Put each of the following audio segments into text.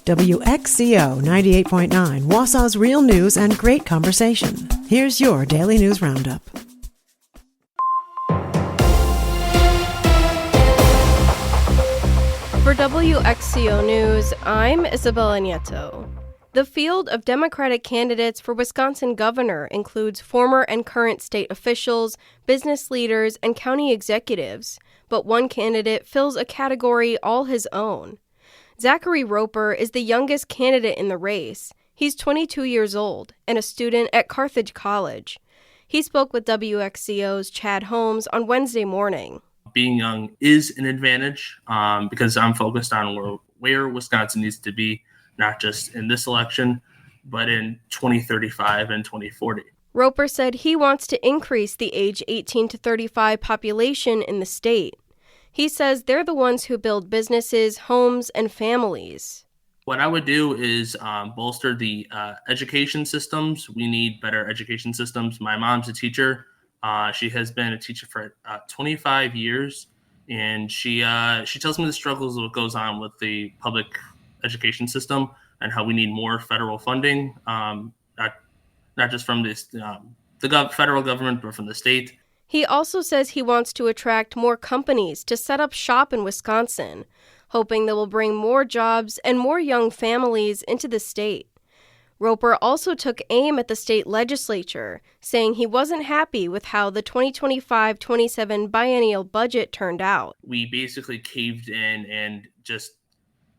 WXCO 98.9, Wausau's real news and great conversation. Here's your Daily News Roundup. For WXCO News, I'm Isabella Nieto. The field of Democratic candidates for Wisconsin governor includes former and current state officials, business leaders, and county executives, but one candidate fills a category all his own. Zachary Roper is the youngest candidate in the race. He's 22 years old and a student at Carthage College. He spoke with WXCO's Chad Holmes on Wednesday morning. Being young is an advantage because I'm focused on where Wisconsin needs to be, not just in this election, but in 2035 and 2040. Roper said he wants to increase the age 18 to 35 population in the state. He says they're the ones who build businesses, homes, and families. What I would do is bolster the education systems. We need better education systems. My mom's a teacher. She has been a teacher for 25 years, and she tells me the struggles of what goes on with the public education system and how we need more federal funding, not just from the federal government, but from the state. He also says he wants to attract more companies to set up shop in Wisconsin, hoping that will bring more jobs and more young families into the state. Roper also took aim at the state legislature, saying he wasn't happy with how the 2025-27 biennial budget turned out. We basically caved in and just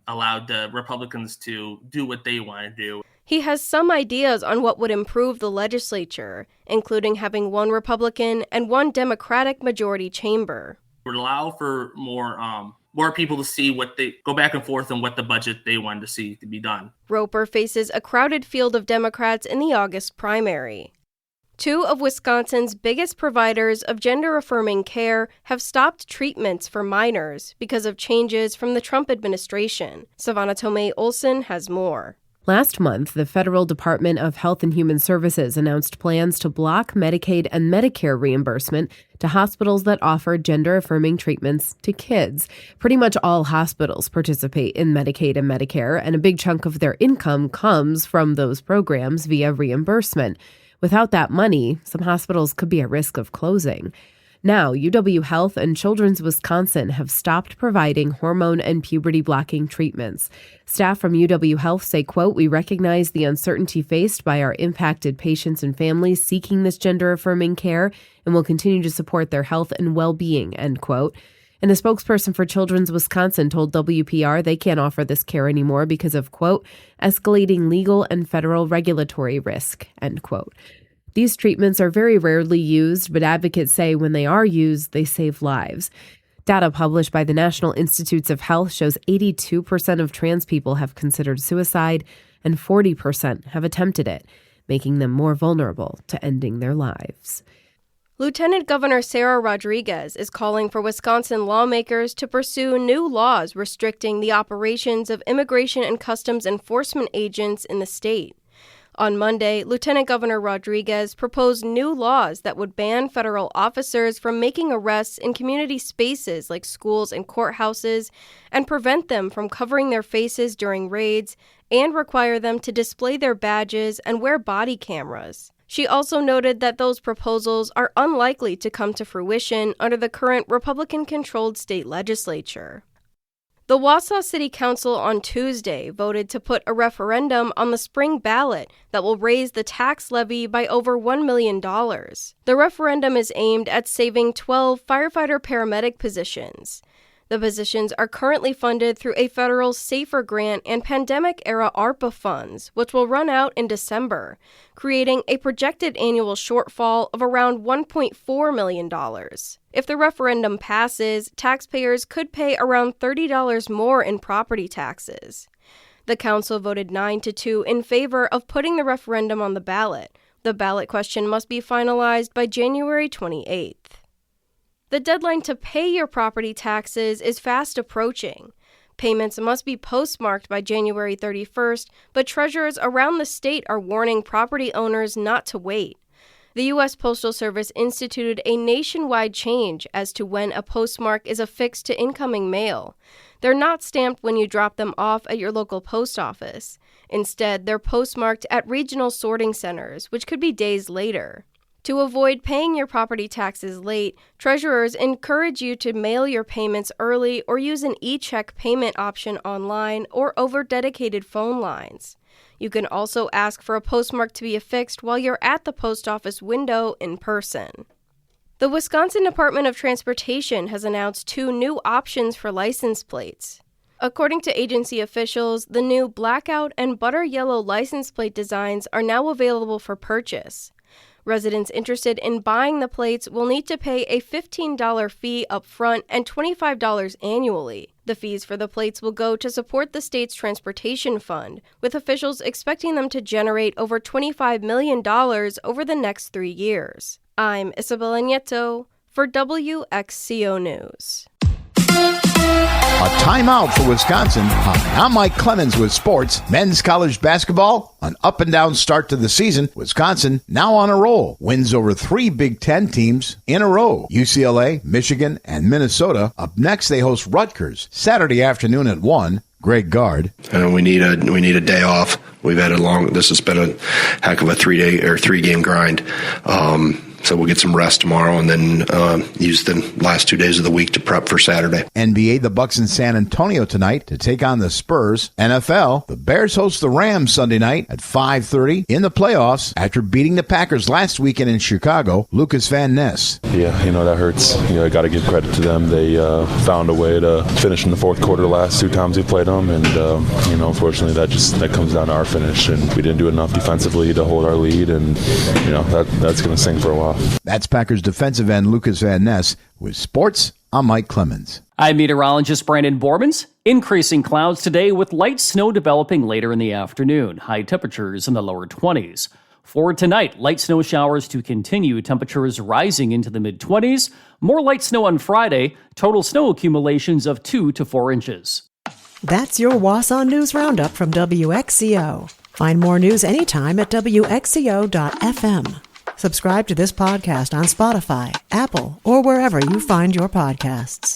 allowed the Republicans to do what they want to do. He has some ideas on what would improve the legislature, including having one Republican and one Democratic majority chamber. It would allow for more people to see what they go back and forth on what the budget they wanted to see to be done. Roper faces a crowded field of Democrats in the August primary. Two of Wisconsin's biggest providers of gender-affirming care have stopped treatments for minors because of changes from the Trump administration. Savannah Tomei Olson has more. Last month, the Federal Department of Health and Human Services announced plans to block Medicaid and Medicare reimbursement to hospitals that offer gender-affirming treatments to kids. Pretty much all hospitals participate in Medicaid and Medicare, and a big chunk of their income comes from those programs via reimbursement. Without that money, some hospitals could be at risk of closing. Now, UW Health and Children's Wisconsin have stopped providing hormone and puberty-blocking treatments. Staff from UW Health say, quote, "We recognize the uncertainty faced by our impacted patients and families seeking this gender-affirming care and will continue to support their health and well-being," end quote. And a spokesperson for Children's Wisconsin told WPR they can't offer this care anymore because of, quote, "escalating legal and federal regulatory risk," end quote. These treatments are very rarely used, but advocates say when they are used, they save lives. Data published by the National Institutes of Health shows 82% of trans people have considered suicide and 40% have attempted it, making them more vulnerable to ending their lives. Lieutenant Governor Sarah Rodriguez is calling for Wisconsin lawmakers to pursue new laws restricting the operations of immigration and customs enforcement agents in the state. On Monday, Lieutenant Governor Rodriguez proposed new laws that would ban federal officers from making arrests in community spaces like schools and courthouses and prevent them from covering their faces during raids and require them to display their badges and wear body cameras. She also noted that those proposals are unlikely to come to fruition under the current Republican-controlled state legislature. The Wausau City Council on Tuesday voted to put a referendum on the spring ballot that will raise the tax levy by over $1 million. The referendum is aimed at saving 12 firefighter-paramedic positions. The positions are currently funded through a federal SAFER grant and pandemic-era ARPA funds, which will run out in December, creating a projected annual shortfall of around $1.4 million. If the referendum passes, taxpayers could pay around $30 more in property taxes. The council voted 9-2 in favor of putting the referendum on the ballot. The ballot question must be finalized by January 28th. The deadline to pay your property taxes is fast approaching. Payments must be postmarked by January 31st, but treasurers around the state are warning property owners not to wait. The U.S. Postal Service instituted a nationwide change as to when a postmark is affixed to incoming mail. They're not stamped when you drop them off at your local post office. Instead, they're postmarked at regional sorting centers, which could be days later. To avoid paying your property taxes late, treasurers encourage you to mail your payments early or use an e-check payment option online or over dedicated phone lines. You can also ask for a postmark to be affixed while you're at the post office window in person. The Wisconsin Department of Transportation has announced 2 new options for license plates. According to agency officials, the new blackout and butter yellow license plate designs are now available for purchase. Residents interested in buying the plates will need to pay a $15 fee up front and $25 annually. The fees for the plates will go to support the state's transportation fund, with officials expecting them to generate over $25 million over the next 3 years. I'm Isabella Nieto for WXCO News. A timeout for Wisconsin. Hi, I'm Mike Clemens with sports. Men's college basketball, an up-and-down start to the season. Wisconsin now on a roll. Wins over 3 Big Ten teams in a row. UCLA, Michigan, and Minnesota. Up next, they host Rutgers Saturday afternoon at 1. Greg Gard. We need a day off. We've had this has been a heck of a 3-game grind. So we'll get some rest tomorrow and then use the last 2 days of the week to prep for Saturday. NBA, the Bucks in San Antonio tonight to take on the Spurs. NFL, the Bears host the Rams Sunday night at 5:30 in the playoffs after beating the Packers last weekend in Chicago. Lucas Van Ness. Yeah, that hurts. I got to give credit to them. They found a way to finish in the fourth quarter the last 2 times we played them, and unfortunately that comes down to our finish, and we didn't do enough defensively to hold our lead, and that's going to sting for a while. That's Packers defensive end Lucas Van Ness. With sports, I'm Mike Clemens. I'm meteorologist Brandon Bormans. Increasing clouds today with light snow developing later in the afternoon. High temperatures in the lower 20s. For tonight, light snow showers to continue. Temperatures rising into the mid-20s. More light snow on Friday. Total snow accumulations of 2 to 4 inches. That's your Wausau News Roundup from WXCO. Find more news anytime at WXCO.FM. Subscribe to this podcast on Spotify, Apple, or wherever you find your podcasts.